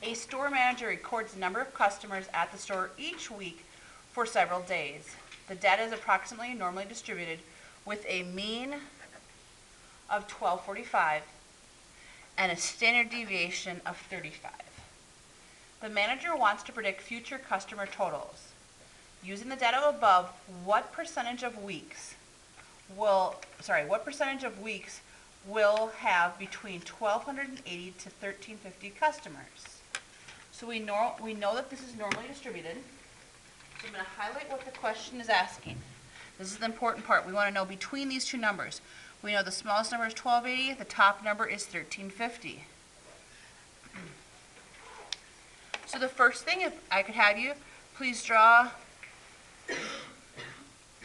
A store manager records the number of customers at the store each week for several days. The data is approximately normally distributed with a mean of 1245 and a standard deviation of 35. The manager wants to predict future customer totals. Using the data above, what percentage of weeks will have between 1,280 to 1,350 customers? So we know that this is normally distributed. So I'm going to highlight what the question is asking. This is the important part. We want to know between these two numbers. We know the smallest number is 1,280. The top number is 1,350. So the first thing, if I could have you, please draw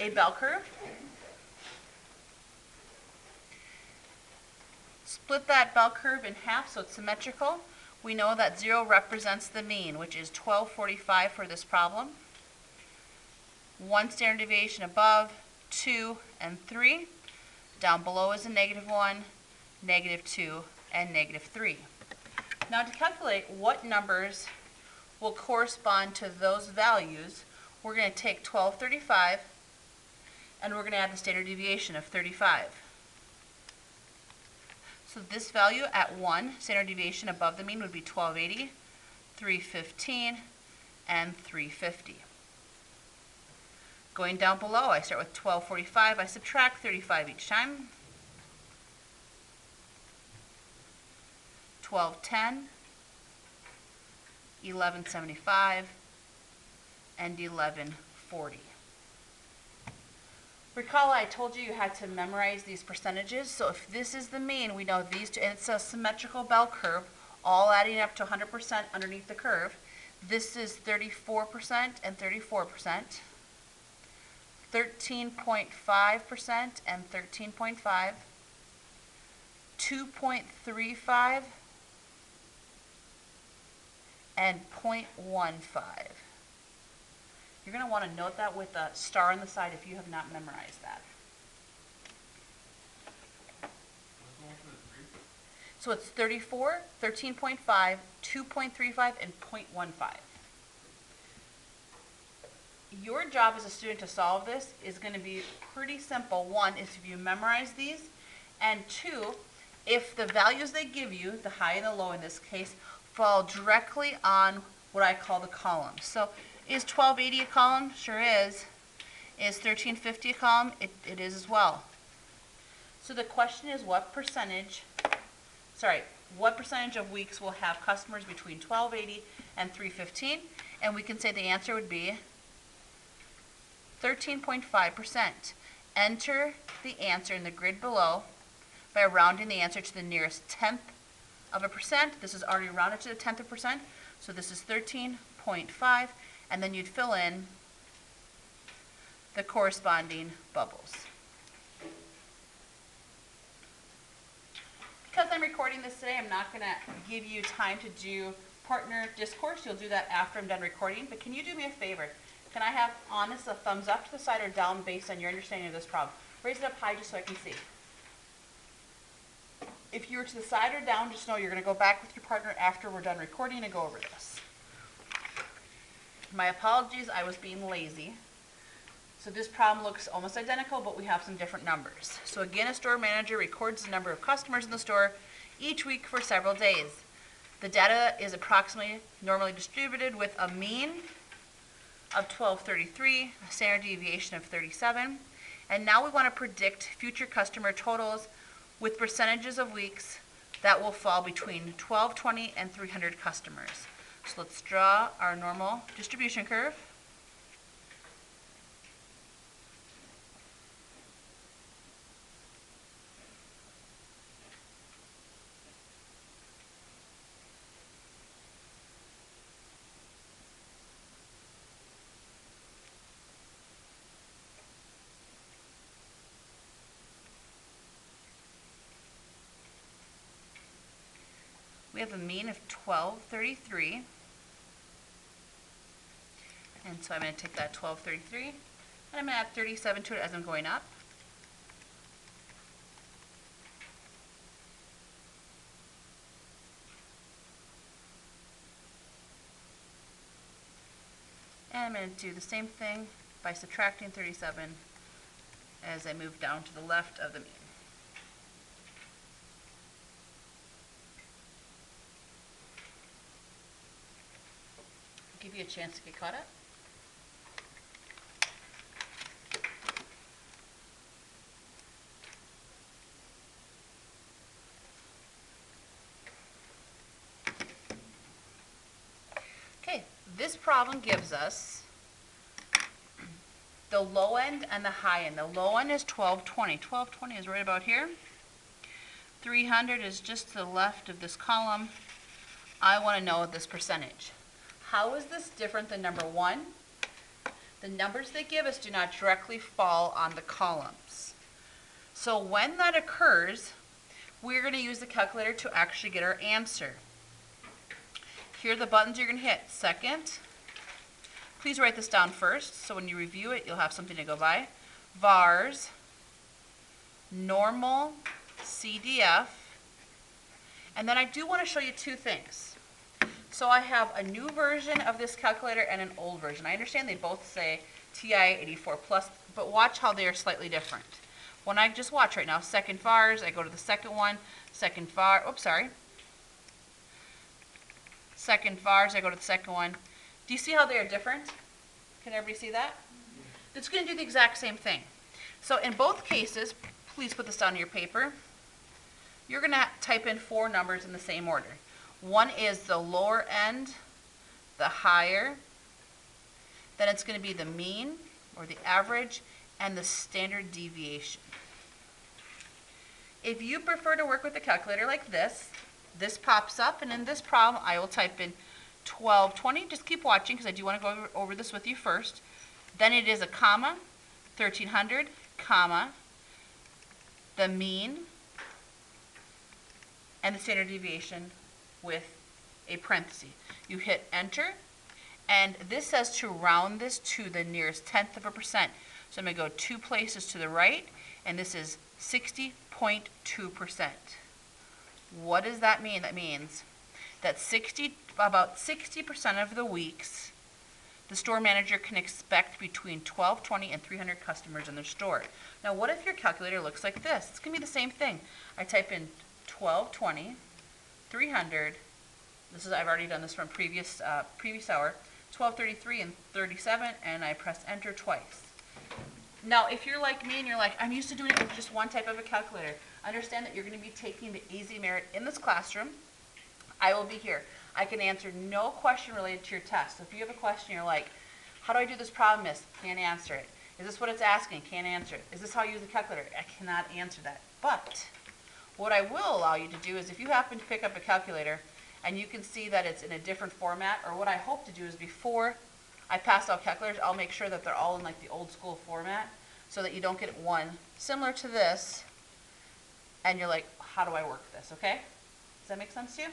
a bell curve. Split that bell curve in half so it's symmetrical. We know that 0 represents the mean, which is 1245 for this problem. 1 standard deviation above, 2, and 3. Down below is a -1, -2, and -3. Now to calculate what numbers will correspond to those values, we're going to take 1235 and we're going to add the standard deviation of 35. So this value at 1, standard deviation above the mean, would be 1280, 315, and 350. Going down below, I start with 1245. I subtract 35 each time. 1210, 1175, and 1140. Recall I told you had to memorize these percentages. So if this is the mean, we know these two, and it's a symmetrical bell curve, all adding up to 100% underneath the curve. This is 34% and 34%, 13.5% and 13.5, 2.35, and 0.15. You're going to want to note that with a star on the side if you have not memorized that. So it's 34, 13.5, 2.35, and 0.15. Your job as a student to solve this is going to be pretty simple. One is if you memorize these, and two, if the values they give you, the high and the low in this case, fall directly on what I call the column. So is 1280 a column? Sure is. Is 1350 a column? It is as well. So the question is what percentage of weeks will have customers between 1280 and 315? And we can say the answer would be 13.5%. Enter the answer in the grid below by rounding the answer to the nearest tenth of a percent. This is already rounded to the tenth of a percent, so this is 13.5, and then you'd fill in the corresponding bubbles. Because I'm recording this today, I'm not going to give you time to do partner discourse. You'll do that after I'm done recording, but can you do me a favor? Can I have honest a thumbs up to the side or down based on your understanding of this problem? Raise it up high just so I can see. If you're to the side or down, just know you're going to go back with your partner after we're done recording and go over this. My apologies, I was being lazy. So this problem looks almost identical, but we have some different numbers. So again, a store manager records the number of customers in the store each week for several days. The data is approximately normally distributed with a mean of 1233, a standard deviation of 37. And now we want to predict future customer totals with percentages of weeks that will fall between 1220 and 300 customers. So let's draw our normal distribution curve. We have a mean of 1233. And so I'm going to take that 1233 and I'm going to add 37 to it as I'm going up. I'm going to do the same thing by subtracting 37 as I move down to the left of the mean. Give you a chance to get caught up. Okay, this problem gives us the low end and the high end. The low end is 1220. 1220 is right about here. 300 is just to the left of this column. I want to know this percentage. How is this different than number 1? The numbers they give us do not directly fall on the columns. So when that occurs, we're going to use the calculator to actually get our answer. Here are the buttons you're going to hit. Second, please write this down first, so when you review it, you'll have something to go by. VARS, normal, CDF, and then I do want to show you two things. So I have a new version of this calculator and an old version. I understand they both say TI 84 plus, but watch how they are slightly different. When I just watch right now, second VARS, I go to the second one, second VARS, second VARS, I go to the second one. Do you see how they are different? Can everybody see that? It's going to do the exact same thing. So in both cases, please put this down on your paper. You're going to type in 4 numbers in the same order. One is the lower end, the higher, then it's going to be the mean or the average, and the standard deviation. If you prefer to work with a calculator like this, this pops up, and in this problem I will type in 1220. Just keep watching because I do want to go over this with you first. Then it is a comma, 1300, comma, the mean, and the standard deviation with a parenthesis. You hit enter, and this says to round this to the nearest tenth of a percent. So I'm going to go 2 places to the right, and this is 60.2%. What does that mean? That means that about 60% of the weeks, the store manager can expect between 1220 and 300 customers in their store. Now, what if your calculator looks like this? It's going to be the same thing. I type in 1220, 300. I've already done this from previous hour. 1233 and 37, and I press enter twice. Now, if you're like me and you're like, I'm used to doing it with just one type of a calculator, understand that you're going to be taking the AZM merit in this classroom. I will be here. I can answer no question related to your test. So if you have a question, you're like, how do I do this problem, miss? Can't answer it. Is this what it's asking? Can't answer it. Is this how I use the calculator? I cannot answer that. But what I will allow you to do is if you happen to pick up a calculator and you can see that it's in a different format, or what I hope to do is before I pass out calculators, I'll make sure that they're all in like the old school format so that you don't get one similar to this and you're like, how do I work this, okay? Does that make sense to you?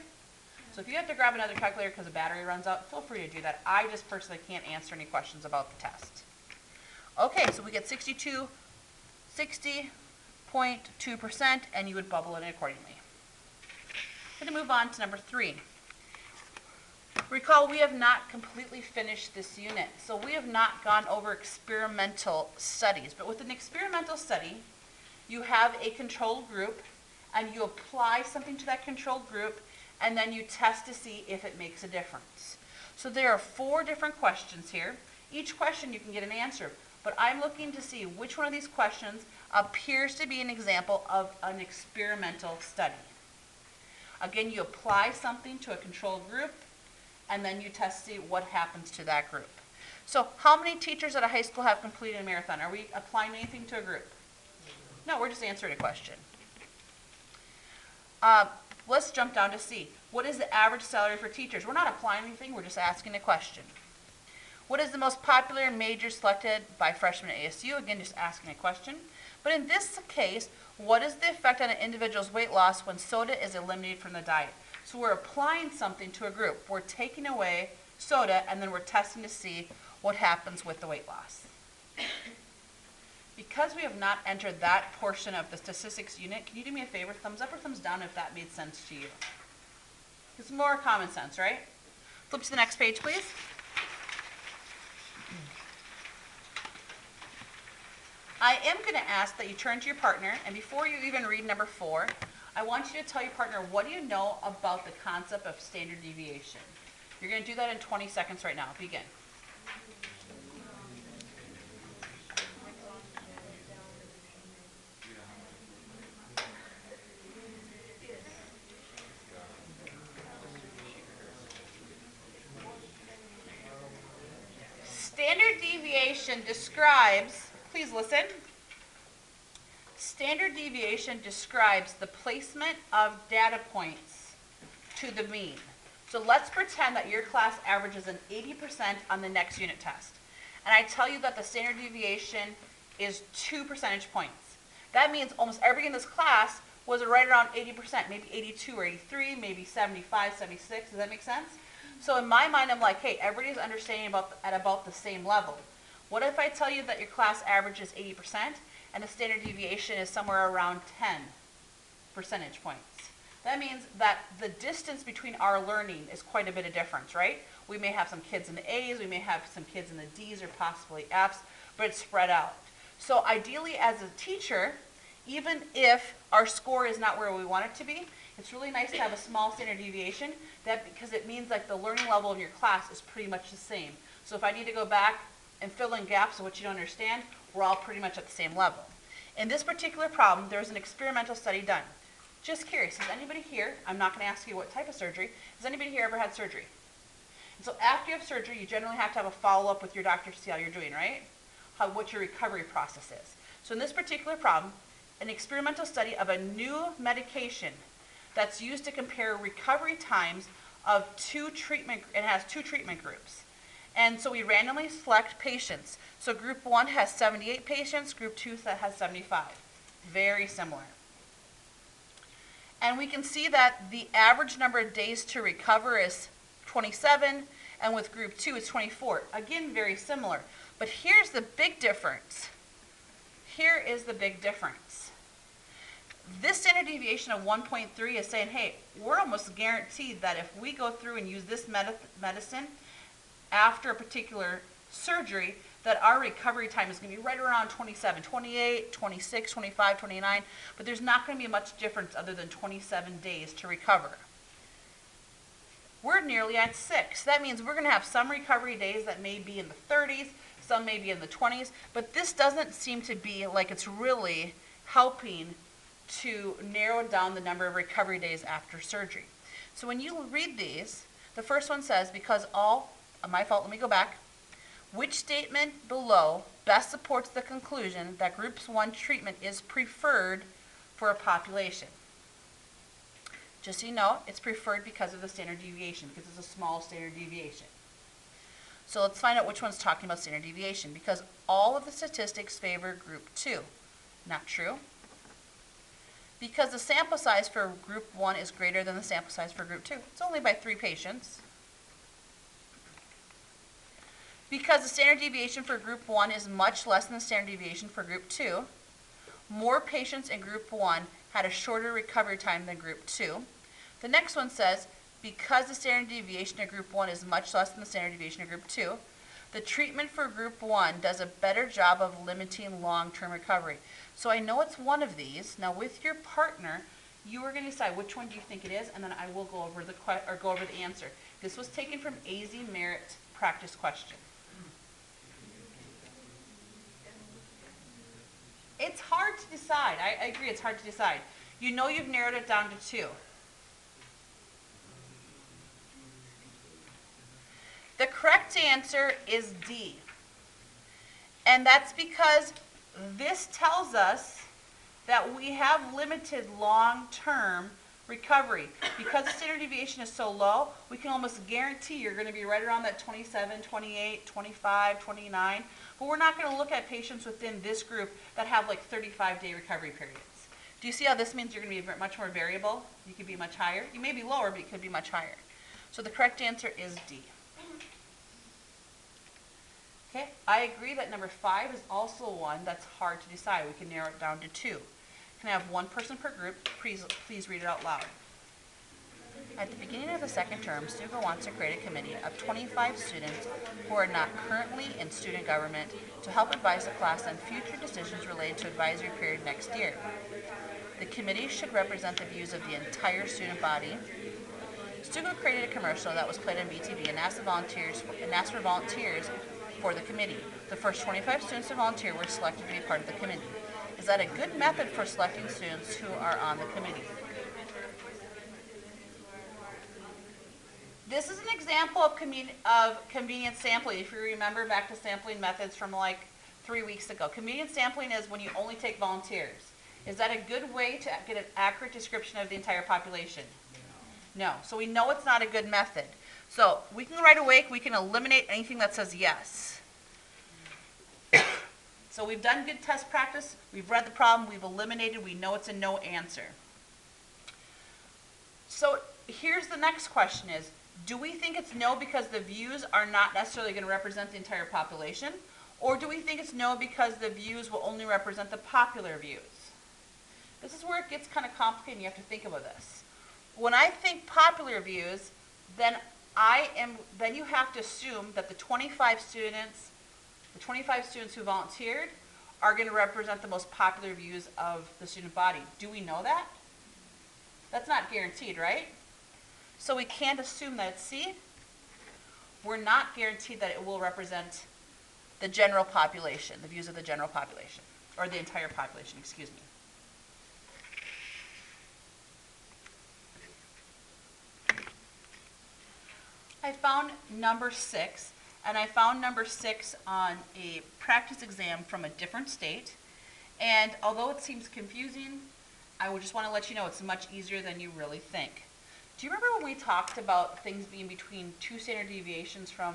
So if you have to grab another calculator because the battery runs out, feel free to do that. I just personally can't answer any questions about the test. Okay, so we get 60.2%, and you would bubble it accordingly. I'm going to move on to number 3. Recall, we have not completely finished this unit, so we have not gone over experimental studies. But with an experimental study, you have a control group, and you apply something to that control group, and then you test to see if it makes a difference. So there are 4 different questions here. Each question you can get an answer, but I'm looking to see which one of these questions appears to be an example of an experimental study. Again, you apply something to a control group, and then you test to see what happens to that group. So how many teachers at a high school have completed a marathon? Are we applying anything to a group? No, we're just answering a question. Let's jump down to C. What is the average salary for teachers? We're not applying anything, we're just asking a question. What is the most popular major selected by freshmen at ASU? Again, just asking a question. But in this case, what is the effect on an individual's weight loss when soda is eliminated from the diet? So we're applying something to a group. We're taking away soda, and then we're testing to see what happens with the weight loss. Because we have not entered that portion of the statistics unit, can you do me a favor, thumbs up or thumbs down if that made sense to you? It's more common sense, right? Flip to the next page, please. I am going to ask that you turn to your partner, and before you even read number 4, I want you to tell your partner, what do you know about the concept of standard deviation? You're going to do that in 20 seconds right now. Begin. Standard deviation describes, please listen. Standard deviation describes the placement of data points to the mean. So let's pretend that your class averages an 80% on the next unit test. And I tell you that the standard deviation is 2 percentage points. That means almost everybody in this class was right around 80%, maybe 82 or 83, maybe 75, 76. Does that make sense? So in my mind, I'm like, hey, everybody's understanding at about the same level. What if I tell you that your class average is 80% and the standard deviation is somewhere around 10 percentage points? That means that the distance between our learning is quite a bit of difference, right? We may have some kids in the A's, we may have some kids in the D's or possibly F's, but it's spread out. So ideally, as a teacher, even if our score is not where we want it to be, it's really nice to have a small standard deviation because it means like the learning level of your class is pretty much the same. So if I need to go back and fill in gaps of what you don't understand, we're all pretty much at the same level. In this particular problem, there was an experimental study done. Just curious, has anybody here, I'm not going to ask you what type of surgery, has anybody here ever had surgery? And so after you have surgery, you generally have to have a follow-up with your doctor to see how you're doing, right? What your recovery process is. So in this particular problem, an experimental study of a new medication that's used to compare recovery times of it has 2 treatment groups. And so we randomly select patients. So group 1 has 78 patients, group 2 has 75. Very similar. And we can see that the average number of days to recover is 27, and with group 2 it's 24. Again, very similar. But here's the big difference. Here is the big difference. This standard deviation of 1.3 is saying, hey, we're almost guaranteed that if we go through and use this medicine after a particular surgery, that our recovery time is going to be right around 27, 28, 26, 25, 29, but there's not going to be much difference other than 27 days to recover. We're nearly at 6. That means we're going to have some recovery days that may be in the 30s, some may be in the 20s, but this doesn't seem to be like it's really helping to narrow down the number of recovery days after surgery. So when you read these, the first one says, because all, my fault, let me go back. Which statement below best supports the conclusion that group 1 treatment is preferred for a population? Just so you know, it's preferred because of the standard deviation, because it's a small standard deviation. So let's find out which one's talking about standard deviation, because all of the statistics favor group 2. Not true. Because the sample size for group 1 is greater than the sample size for group 2. It's only by 3 patients. Because the standard deviation for group 1 is much less than the standard deviation for group 2. More patients in group 1 had a shorter recovery time than group 2. The next one says, because the standard deviation of group 1 is much less than the standard deviation of group 2, the treatment for group 1 does a better job of limiting long-term recovery. So I know it's one of these. Now with your partner, you are going to decide which one do you think it is, and then I will go over the answer. This was taken from AZM Merit practice question. It's hard to decide. I agree, it's hard to decide. You know you've narrowed it down to 2. The correct answer is D. And that's because this tells us that we have limited long-term recovery. Because the standard deviation is so low, we can almost guarantee you're going to be right around that 27, 28, 25, 29. But we're not going to look at patients within this group that have like 35-day recovery periods. Do you see how this means you're going to be much more variable? You could be much higher. You may be lower, but you could be much higher. So the correct answer is D. Okay, I agree that number 5 is also one that's hard to decide. We can narrow it down to 2. Can I have one person per group? Please read it out loud. At the beginning of the second term, SUGA wants to create a committee of 25 students who are not currently in student government to help advise the class on future decisions related to advisory period next year. The committee should represent the views of the entire student body. SUGA created a commercial that was played on BTV and asked for volunteers for the committee. The first 25 students to volunteer were selected to be part of the committee. Is that a good method for selecting students who are on the committee? This is an example of convenience sampling. If you remember back to sampling methods from like 3 weeks ago. Convenience sampling is when you only take volunteers. Is that a good way to get an accurate description of the entire population? No. So we know it's not a good method. So we can right away, we can eliminate anything that says yes. So we've done good test practice, we've read the problem, we've eliminated, we know it's a no answer. So here's the next question is, do we think it's no because the views are not necessarily going to represent the entire population? Or do we think it's no because the views will only represent the popular views? This is where it gets kind of complicated and you have to think about this. When I think popular views, then you have to assume that the 25 students who volunteered are going to represent the most popular views of the student body. Do we know that? That's not guaranteed, right? So we can't assume that it's C. We're not guaranteed that it will represent the general population, the views of the general population, or the entire population, excuse me. I found number 6, and I found number 6 on a practice exam from a different state. And although it seems confusing, I would just want to let you know it's much easier than you really think. Do you remember when we talked about things being between 2 standard deviations from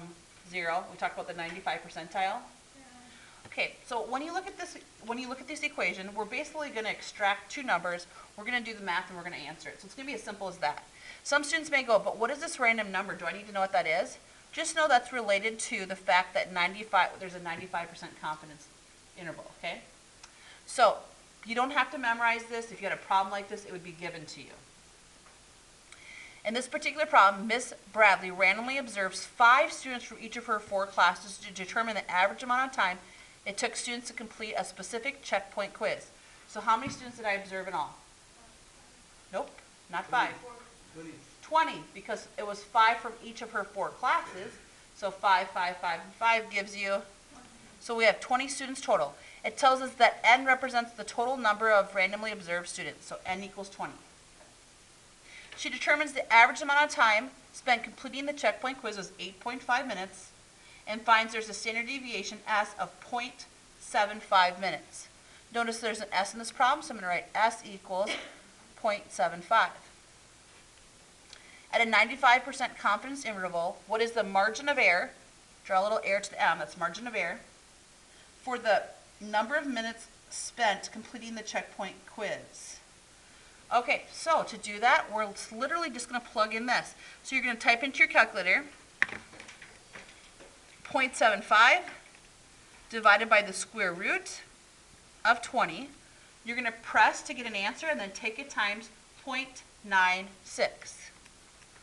0? We talked about the 95 percentile? Yeah. Okay, so when you look at this equation, we're basically going to extract 2 numbers, we're going to do the math, and we're going to answer it. So it's going to be as simple as that. Some students may go, but what is this random number? Do I need to know what that is? Just know that's related to the fact that there's a 95% confidence interval, okay? So you don't have to memorize this. If you had a problem like this, it would be given to you. In this particular problem, Ms. Bradley randomly observes 5 students from each of her 4 classes to determine the average amount of time it took students to complete a specific checkpoint quiz. So how many students did I observe in all? Nope, not 5. 20, because it was 5 from each of her 4 classes. So 5, 5, 5, and 5 gives you, so we have 20 students total. It tells us that N represents the total number of randomly observed students, so N equals 20. She determines the average amount of time spent completing the checkpoint quiz was 8.5 minutes and finds there's a standard deviation S of 0.75 minutes. Notice there's an S in this problem, so I'm going to write S equals 0.75. At a 95% confidence interval, what is the margin of error? Draw a little error to the M, that's margin of error, for the number of minutes spent completing the checkpoint quiz. Okay, so to do that, we're literally just going to plug in this. So you're going to type into your calculator 0.75 divided by the square root of 20. You're going to press to get an answer and then take it times 0.96.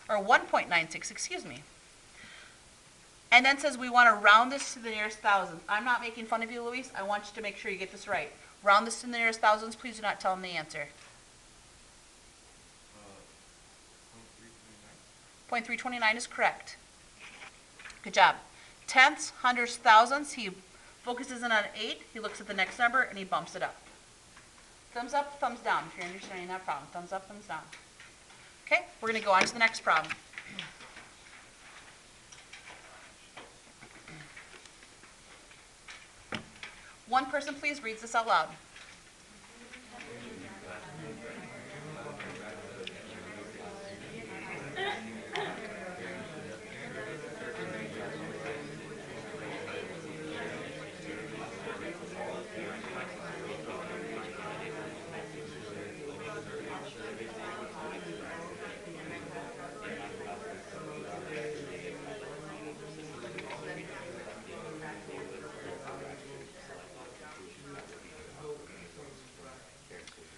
Or 1.96, excuse me. And then says we want to round this to the nearest thousands. I'm not making fun of you, Luis. I want you to make sure you get this right. Round this to the nearest thousands. Please do not tell them the answer. 0.329 is correct. Good job. Tenths, hundredths, thousandths. He focuses in on 8. He looks at the next number and he bumps it up. Thumbs up, thumbs down if you're understanding that problem. Thumbs up, thumbs down. Okay, we're going to go on to the next problem. One person, please, reads this out loud.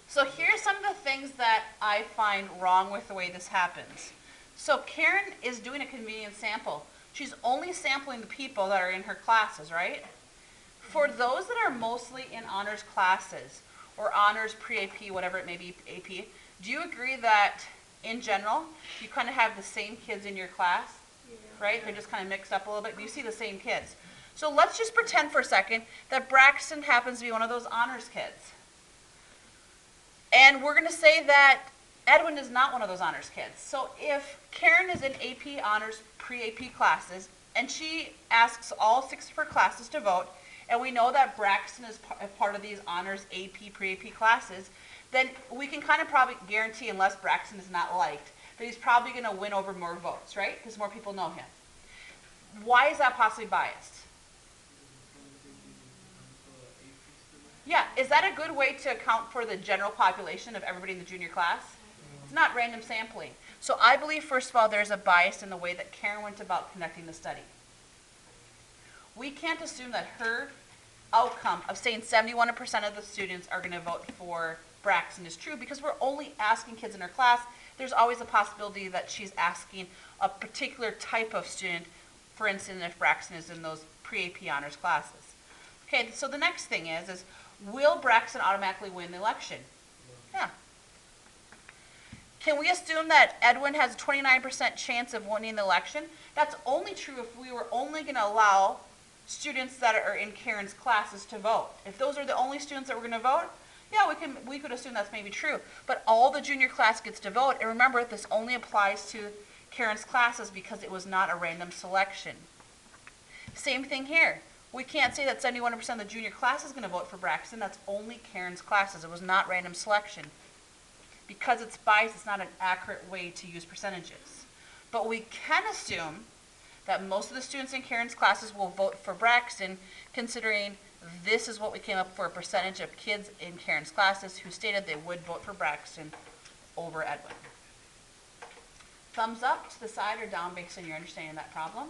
So here's some of the things that I find wrong with the way this happens. So Karen is doing a convenience sample. She's only sampling the people that are in her classes, right? For those that are mostly in honors classes or honors pre-AP, whatever it may be, AP, do you agree that in general you kind of have the same kids in your class, right? They're just kind of mixed up a little bit, but you see the same kids. So let's just pretend for a second that Braxton happens to be one of those honors kids. And we're going to say that Edwin is not one of those honors kids. So if Karen is in AP honors pre-AP classes and she asks all 6 of her classes to vote, and we know that Braxton is part of these honors AP pre-AP classes, then we can kind of probably guarantee, unless Braxton is not liked, that he's probably going to win over more votes, right? Because more people know him. Why is that possibly biased? Yeah, is that a good way to account for the general population of everybody in the junior class? It's not random sampling. So I believe, first of all, there's a bias in the way that Karen went about conducting the study. We can't assume that her outcome of saying 71% of the students are going to vote for Braxton is true, because we're only asking kids in her class. There's always a possibility that she's asking a particular type of student, for instance, if Braxton is in those pre-AP honors classes. Okay, so the next thing is will Braxton automatically win the election? Yeah. Can we assume that Edwin has a 29% chance of winning the election? That's only true if we were only going to allow students that are in Karen's classes to vote. If those are the only students that we're going to vote, yeah, we could assume that's maybe true. But all the junior class gets to vote, and remember, this only applies to Karen's classes because it was not a random selection. Same thing here. We can't say that 71% of the junior class is going to vote for Braxton. That's only Karen's classes. It was not random selection. Because it's biased, it's not an accurate way to use percentages. But we can assume that most of the students in Karen's classes will vote for Braxton, considering this is what we came up for, a percentage of kids in Karen's classes who stated they would vote for Braxton over Edwin. Thumbs up to the side or down based on your understanding of that problem.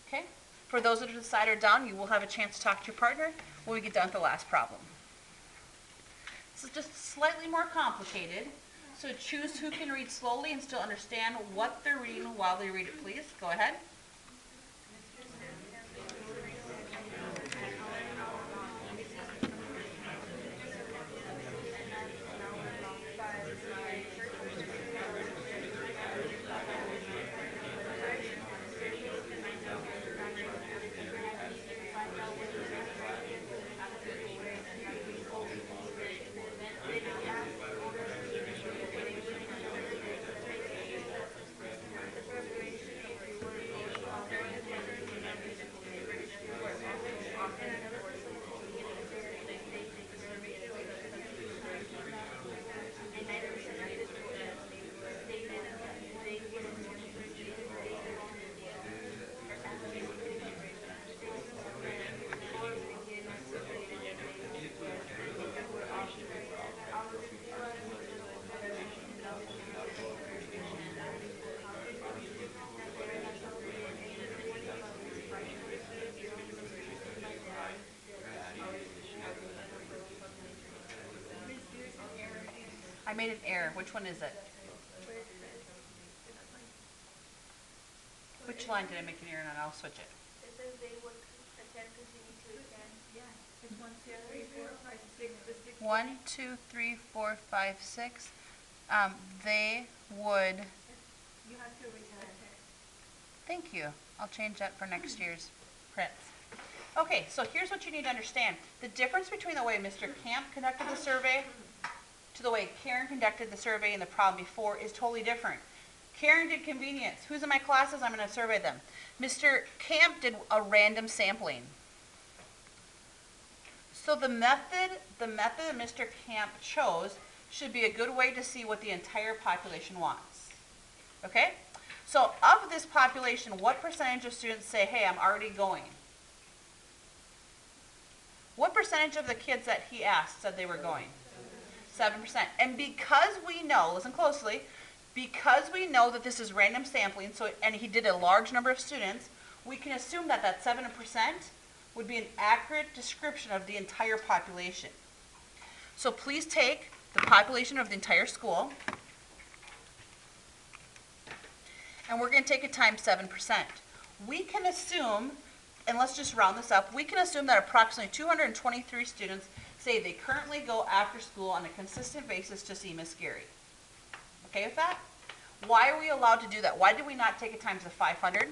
Okay? For those that are to the side or down, you will have a chance to talk to your partner when we get done with the last problem. This is just slightly more complicated. So choose who can read slowly and still understand what they're reading while they read it, please. Go ahead. I made an error. Which one is it? Which line did I make an error on? I'll switch it. It says they would attend, continue to attend. Yeah, it's 1, 2, 3, 4, 5, 6. The 6. 1, 2, 3, 4, 5, 6. They would. You have to attend. Thank you. I'll change that for next year's prints. Okay, so here's what you need to understand. The difference between the way Mr. Camp conducted the survey to the way Karen conducted the survey in the problem before is totally different. Karen did convenience. Who's in my classes? I'm going to survey them. Mr. Camp did a random sampling. So the method that Mr. Camp chose should be a good way to see what the entire population wants. Okay? So of this population, what percentage of students say, hey, I'm already going? What percentage of the kids that he asked said they were going? 7%. And because we know, listen closely, because we know that this is random sampling, and he did a large number of students, we can assume that that 7% would be an accurate description of the entire population. So please take the population of the entire school and we're going to take it times 7%. We can assume, and let's just round this up, we can assume that approximately 223 students say they currently go after school on a consistent basis to see Miss Gary. Okay with that? Why are we allowed to do that? Why did we not take it times the 500?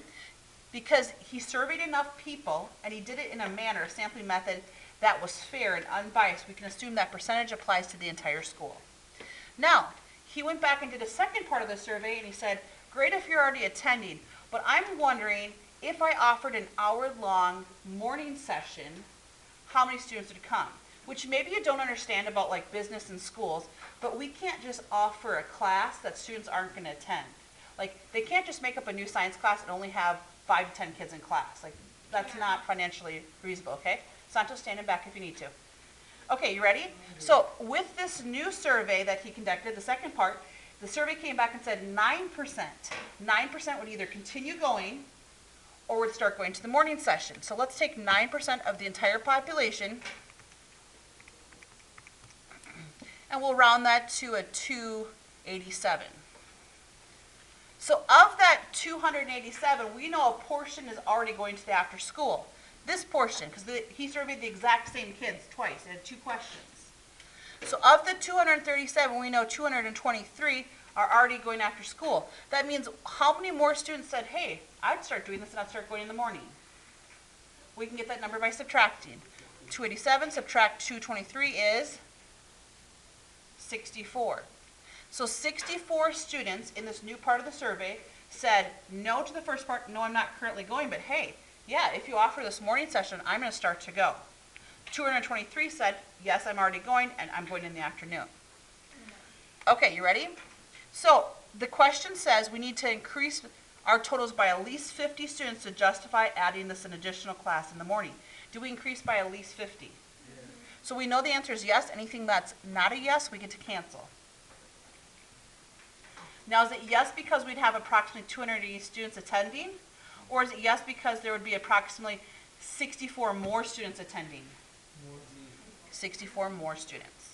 Because he surveyed enough people, and he did it in a manner, a sampling method, that was fair and unbiased. We can assume that percentage applies to the entire school. Now, he went back and did a second part of the survey, and he said, great if you're already attending, but I'm wondering if I offered an hour-long morning session, how many students would come? Which maybe you don't understand about like business and schools, but we can't just offer a class that students aren't going to attend. Like, they can't just make up a new science class and only have 5 to 10 kids in class. Like, that's not financially reasonable, okay? Santo, stand in back if you need to. Okay, you ready? So with this new survey that he conducted, the second part, the survey came back and said 9% would either continue going or would start going to the morning session. So let's take 9% of the entire population, and we'll round that to a 287. So of that 287, we know a portion is already going to the after school. This portion, because he surveyed the exact same kids twice, and had 2 questions. So of the 237, we know 223 are already going after school. That means how many more students said, hey, I'd start doing this and I'd start going in the morning? We can get that number by subtracting. 287 subtract 223 is 64. So 64 students in this new part of the survey said no to the first part, no, I'm not currently going, but hey, yeah, if you offer this morning session, I'm going to start to go. 223 said, yes, I'm already going, and I'm going in the afternoon. Okay, you ready? So the question says we need to increase our totals by at least 50 students to justify adding this an additional class in the morning. Do we increase by at least 50? Yeah. So we know the answer is yes. Anything that's not a yes, we get to cancel. Now, is it yes because we'd have approximately 280 students attending? Or is it yes because there would be approximately 64 more students attending? 64 more students.